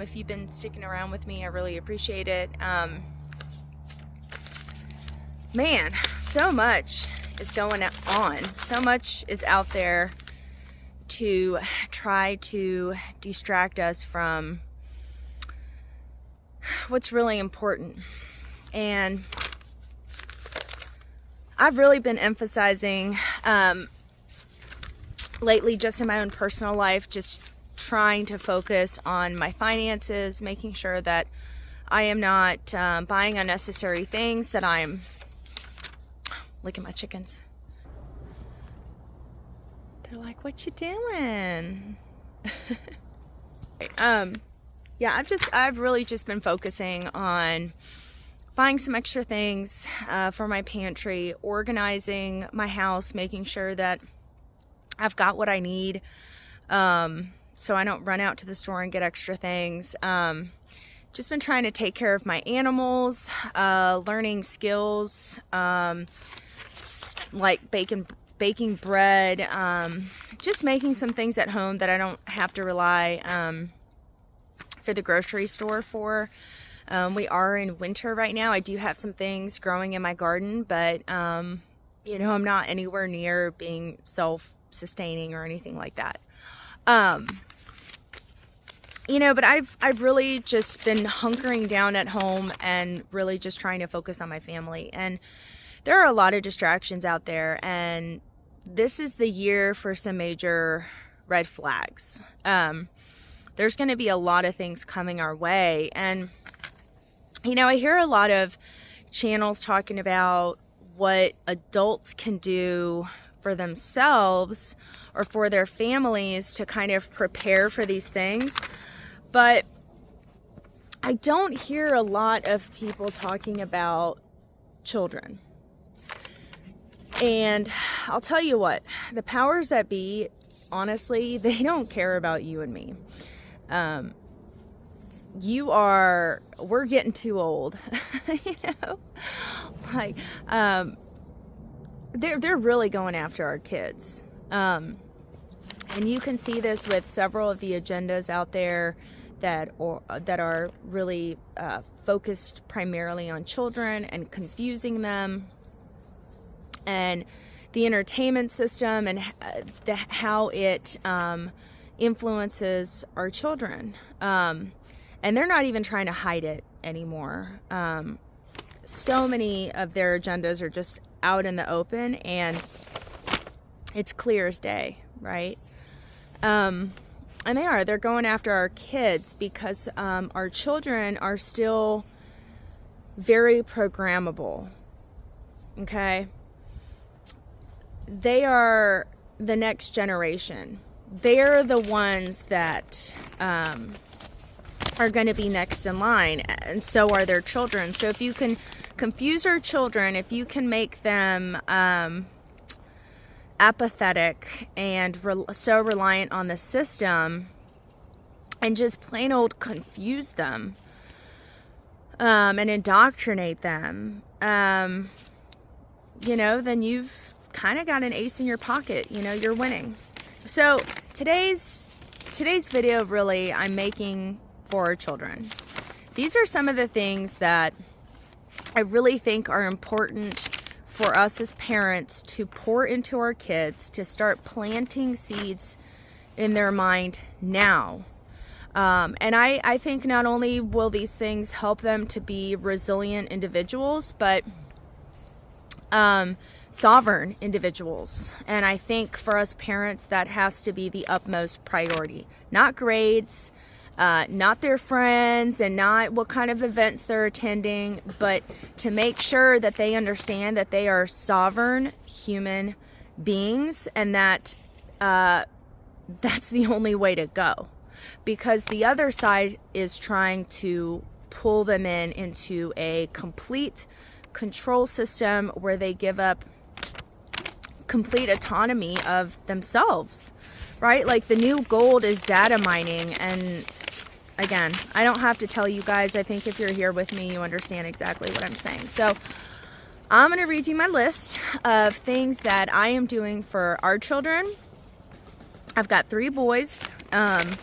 If you've been sticking around with me, I really appreciate it. Man, so much is going on. So much is out there to try to distract us from what's really important. And I've really been emphasizing lately, just in my own personal life, just trying to focus on my finances, making sure that I am not buying unnecessary things, that I'm... Look at my chickens. They're like, what you doing? Yeah, I've really just been focusing on buying some extra things for my pantry, organizing my house, making sure that I've got what I need, so I don't run out to the store and get extra things. Just been trying to take care of my animals, learning skills, like baking bread, just making some things at home that I don't have to rely for the grocery store for. We are in winter right now. I do have some things growing in my garden, but you know, I'm not anywhere near being self-sustaining or anything like that. You know, but I've really just been hunkering down at home and really just trying to focus on my family. And there are a lot of distractions out there, and this is the year for some major red flags. There's going to be a lot of things coming our way. And, you know, I hear a lot of channels talking about what adults can do for themselves or for their families to kind of prepare for these things. But I don't hear a lot of people talking about children. And I'll tell you what, the powers that be, honestly, they don't care about you and me. We're getting too old, you know, like, they're really going after our kids. And you can see this with several of the agendas out there that are really focused primarily on children and confusing them, and the entertainment system and how it influences our children. And they're not even trying to hide it anymore. So many of their agendas are just out in the open, and it's clear as day, right? And they're going after our kids because our children are still very programmable. Okay? They are the next generation. They're the ones that are going to be next in line, and so are their children. So if you can confuse our children, if you can make them apathetic and so reliant on the system, and just plain old confuse them and indoctrinate them, you know, then you've kind of got an ace in your pocket. You know, you're winning. So today's video, really, I'm making for our children. These are some of the things that I really think are important for us as parents to pour into our kids, to start planting seeds in their mind now. And I think not only will these things help them to be resilient individuals, but sovereign individuals. And I think for us parents, that has to be the utmost priority. Not grades, not their friends, and not what kind of events they're attending, but to make sure that they understand that they are sovereign human beings, and that that's the only way to go. Because the other side is trying to pull them into a complete control system where they give up complete autonomy of themselves, right? Like, the new gold is data mining. And again, I don't have to tell you guys. I think if you're here with me, you understand exactly what I'm saying. So I'm going to read you my list of things that I am doing for our children. I've got 3 boys, and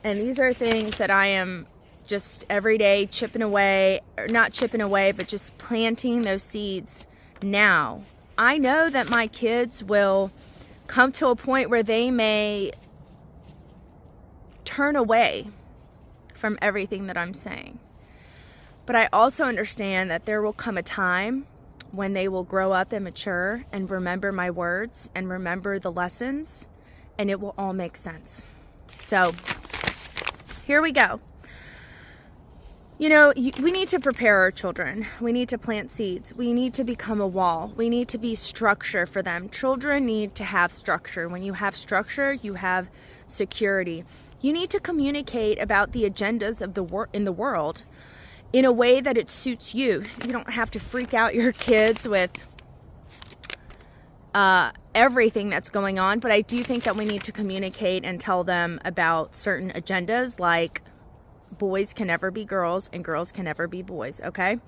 these are things that I am just every day chipping away, or not chipping away, but just planting those seeds now. I know that my kids will come to a point where they may turn away from everything that I'm saying. But I also understand that there will come a time when they will grow up and mature and remember my words and remember the lessons, and it will all make sense. So here we go. You know, we need to prepare our children. We need to plant seeds. We need to become a wall. We need to be structure for them. Children need to have structure. When you have structure, you have security. You need to communicate about the agendas of in the world in a way that it suits you. You don't have to freak out your kids with everything that's going on, but I do think that we need to communicate and tell them about certain agendas, like boys can never be girls and girls can never be boys, okay?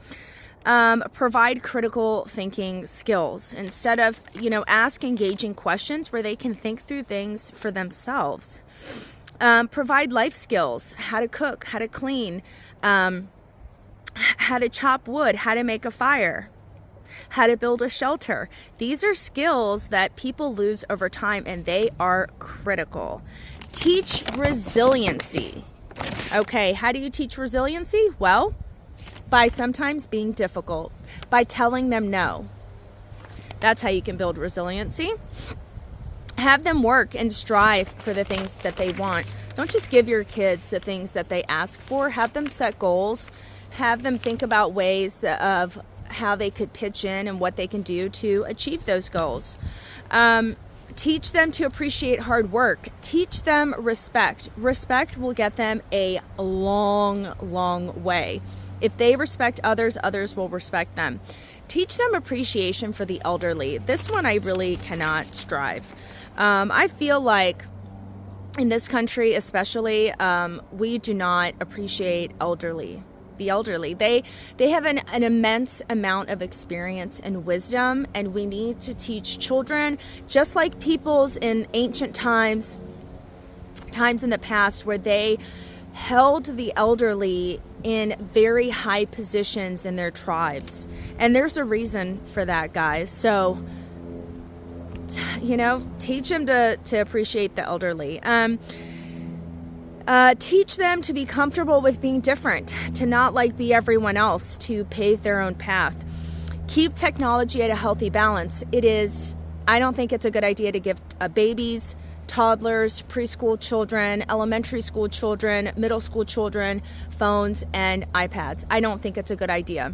Provide critical thinking skills. Instead of, ask engaging questions where they can think through things for themselves. Provide life skills, how to cook, how to clean, how to chop wood, how to make a fire, how to build a shelter. These are skills that people lose over time, and they are critical. Teach resiliency. Okay, how do you teach resiliency? Well, by sometimes being difficult, by telling them no. That's how you can build resiliency. Have them work and strive for the things that they want. Don't just give your kids the things that they ask for. Have them set goals. Have them think about ways of how they could pitch in and what they can do to achieve those goals. Teach them to appreciate hard work. Teach them respect. Respect will get them a long, long way. If they respect others, others will respect them. Teach them appreciation for the elderly. This one I really cannot strive. I feel like in this country especially, we do not appreciate the elderly. They have an immense amount of experience and wisdom, and we need to teach children, just like peoples in ancient times in the past, where they held the elderly in very high positions in their tribes. And there's a reason for that, guys. So, teach them to appreciate the elderly. Teach them to be comfortable with being different, to not be everyone else, to pave their own path. Keep technology at a healthy balance. I don't think it's a good idea to give babies, toddlers, preschool children, elementary school children, middle school children phones and iPads. I don't think it's a good idea.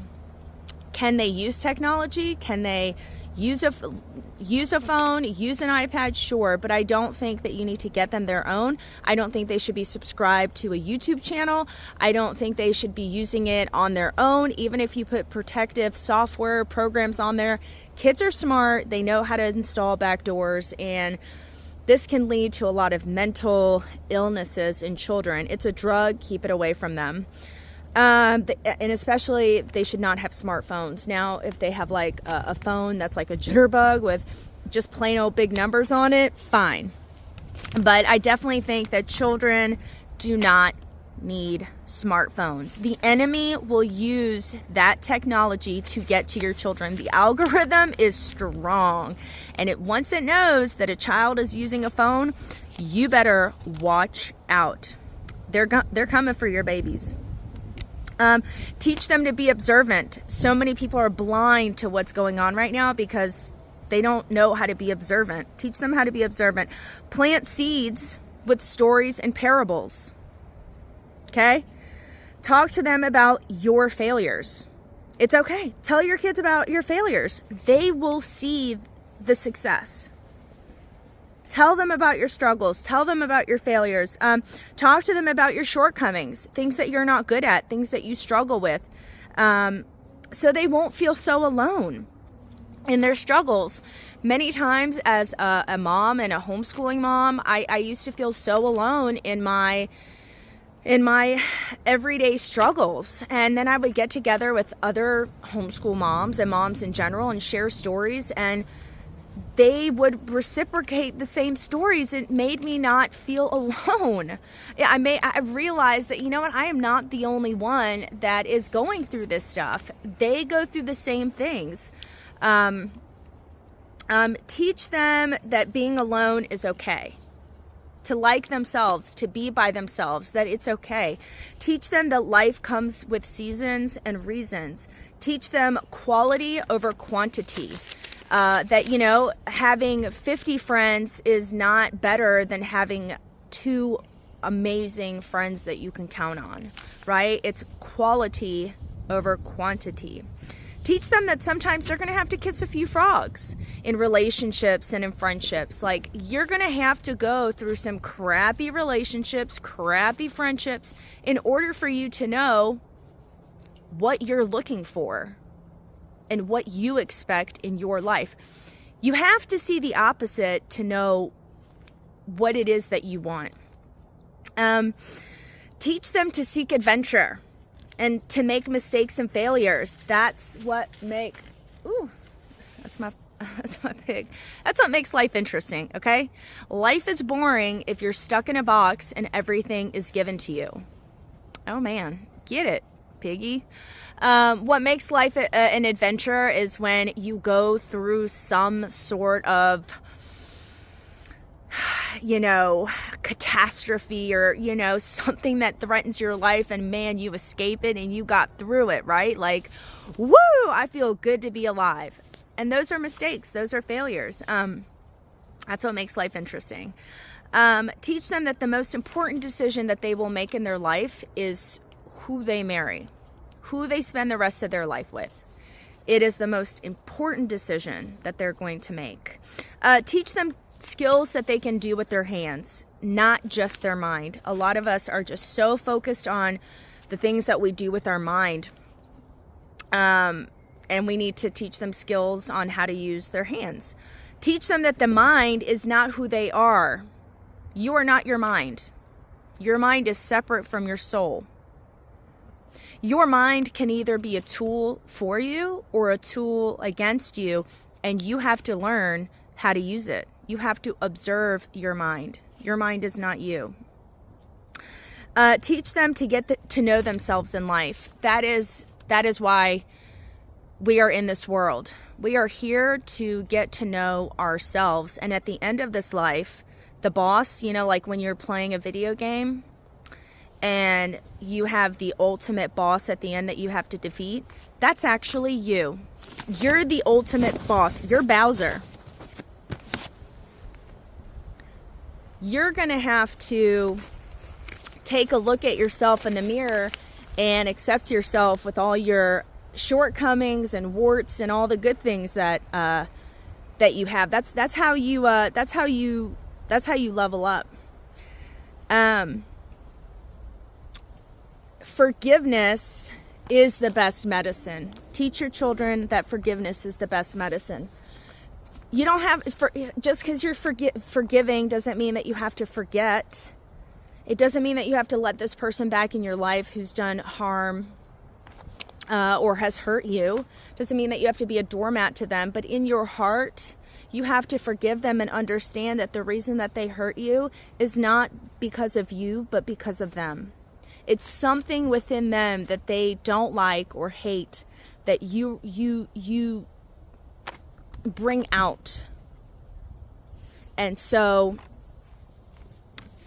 Can they use technology? Can they use a phone, use an iPad? Sure, but I don't think that you need to get them their own. I don't think they should be subscribed to a YouTube channel. I don't think they should be using it on their own, even if you put protective software programs on there. Kids are smart. They know how to install backdoors, and this can lead to a lot of mental illnesses in children. It's a drug. Keep it away from them. And especially they should not have smartphones. Now, if they have a phone that's like a jitterbug with just plain old big numbers on it, fine. But I definitely think that children do not need smartphones. The enemy will use that technology to get to your children. The algorithm is strong, and once it knows that a child is using a phone, you better watch out. They're coming for your babies. Teach them to be observant. So many people are blind to what's going on right now because they don't know how to be observant. Teach them how to be observant. Plant seeds with stories and parables. Okay? Talk to them about your failures. It's okay. Tell your kids about your failures. They will see the success. Tell them about your struggles. Tell them about your failures. Talk to them about your shortcomings, things that you're not good at, things that you struggle with, so they won't feel so alone in their struggles. Many times as a mom and a homeschooling mom, I used to feel so alone in my everyday struggles. And then I would get together with other homeschool moms and moms in general and share stories, and they would reciprocate the same stories. It made me not feel alone. I realized that, you know what, I am not the only one that is going through this stuff. They go through the same things. Teach them that being alone is okay. To like themselves, to be by themselves, that it's okay. Teach them that life comes with seasons and reasons. Teach them quality over quantity. That, you know, having 50 friends is not better than having 2 amazing friends that you can count on, right? It's quality over quantity. Teach them that sometimes they're going to have to kiss a few frogs in relationships and in friendships. Like, you're going to have to go through some crappy relationships, crappy friendships, in order for you to know what you're looking for and what you expect in your life. You have to see the opposite to know what it is that you want. Teach them to seek adventure and to make mistakes and failures. That's what that's my pig. That's what makes life interesting, okay? Life is boring if you're stuck in a box and everything is given to you. Oh man, get it, piggy. What makes life an adventure is when you go through some sort of, you know, catastrophe or, you know, something that threatens your life, and man, you escape it and you got through it, right? Like, woo, I feel good to be alive. And those are mistakes. Those are failures. That's what makes life interesting. Teach them that the most important decision that they will make in their life is who they marry, who they spend the rest of their life with. It is the most important decision that they're going to make. Teach them skills that they can do with their hands, not just their mind. A lot of us are just so focused on the things that we do with our mind. And we need to teach them skills on how to use their hands. Teach them that the mind is not who they are. You are not your mind. Your mind is separate from your soul. Your mind can either be a tool for you or a tool against you, and you have to learn how to use it. You have to observe your mind. Your mind is not you. Teach them to get to know themselves in life. That is why we are in this world. We are here to get to know ourselves. And at the end of this life, the boss, you know, like when you're playing a video game and you have the ultimate boss at the end that you have to defeat, that's actually you. You're the ultimate boss. You're Bowser. You're going to have to take a look at yourself in the mirror and accept yourself with all your shortcomings and warts and all the good things that you have. That's how you level up. Forgiveness is the best medicine. Teach your children that forgiveness is the best medicine. You don't have, just because you're forgiving doesn't mean that you have to forget. It doesn't mean that you have to let this person back in your life who's done harm or has hurt you. Doesn't mean that you have to be a doormat to them, but in your heart, you have to forgive them and understand that the reason that they hurt you is not because of you, but because of them. It's something within them that they don't like or hate that you bring out. And so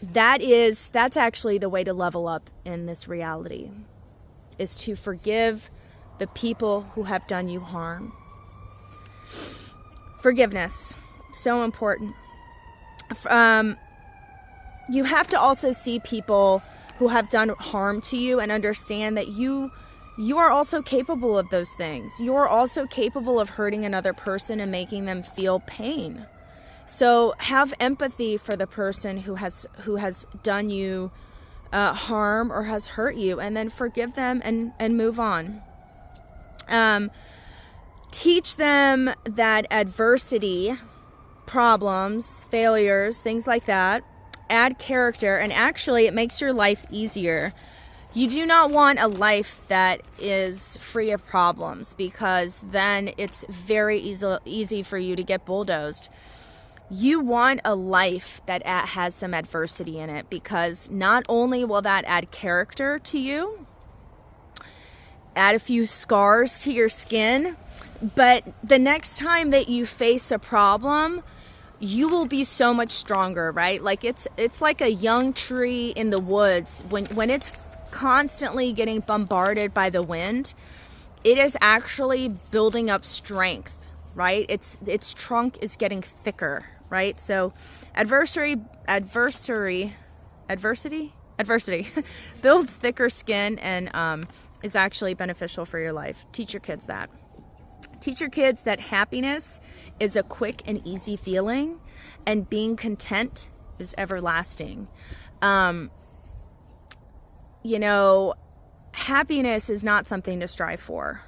that's actually the way to level up in this reality, is to forgive the people who have done you harm. Forgiveness, so important. You have to also see people who have done harm to you and understand that you are also capable of those things. You are also capable of hurting another person and making them feel pain. So have empathy for the person who has done you harm or has hurt you, and then forgive them and move on. Teach them that adversity, problems, failures, things like that, add character, and actually it makes your life easier. You do not want a life that is free of problems, because then it's very easy for you to get bulldozed. You want a life that has some adversity in it, because not only will that add character to you, add a few scars to your skin, but the next time that you face a problem, you will be so much stronger, right? Like it's like a young tree in the woods. When it's constantly getting bombarded by the wind, it is actually building up strength, right? Its trunk is getting thicker, right? So adversity builds thicker skin and is actually beneficial for your life. Teach your kids that. Teach your kids that happiness is a quick and easy feeling, and being content is everlasting. Happiness is not something to strive for,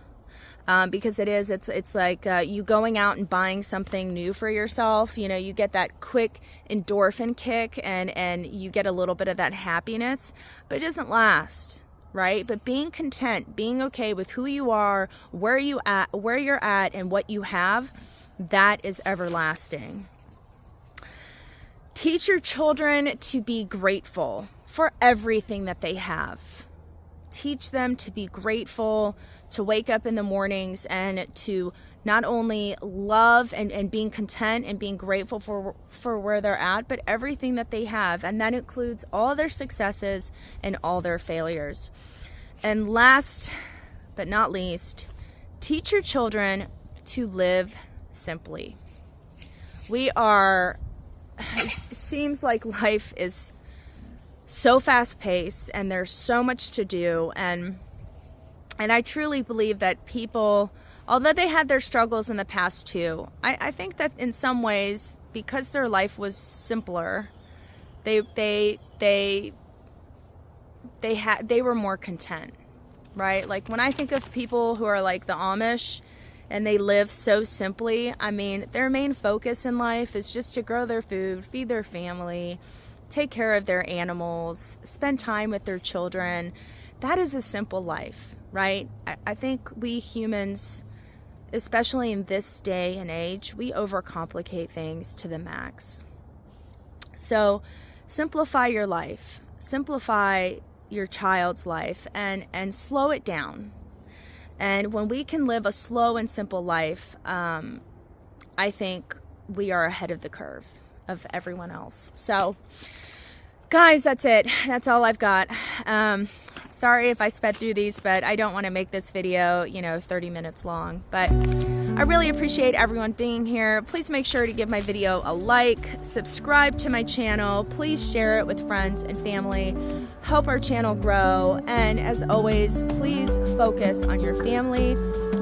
because it's like you going out and buying something new for yourself. You get that quick endorphin kick and you get a little bit of that happiness, but it doesn't last. Right? But being content, being okay with who you are, where you're at, and what you have, that is everlasting. Teach your children to be grateful for everything that they have. Teach them to be grateful, to wake up in the mornings and to not only love and being content and being grateful for where they're at, but everything that they have. And that includes all their successes and all their failures. And last but not least, teach your children to live simply. It seems like life is so fast-paced and there's so much to do. And I truly believe that people, although they had their struggles in the past too, I think that in some ways, because their life was simpler, they were more content, right? Like when I think of people who are like the Amish and they live so simply, I mean, their main focus in life is just to grow their food, feed their family, take care of their animals, spend time with their children. That is a simple life, right? I think we humans, especially in this day and age, we overcomplicate things to the max. So simplify your life, simplify your child's life, and slow it down. And when we can live a slow and simple life, I think we are ahead of the curve of everyone else. So guys, that's it. That's all I've got. Sorry if I sped through these, but I don't want to make this video, 30 minutes long. But I really appreciate everyone being here. Please make sure to give my video a like, subscribe to my channel. Please share it with friends and family. Help our channel grow. And as always, please focus on your family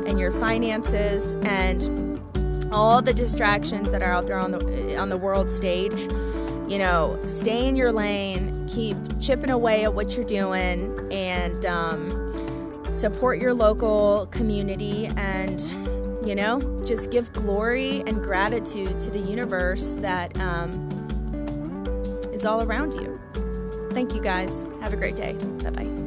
and your finances and all the distractions that are out there on the world stage. Stay in your lane, keep chipping away at what you're doing, and support your local community, and just give glory and gratitude to the universe that is all around you. Thank you guys. Have a great day. Bye-bye.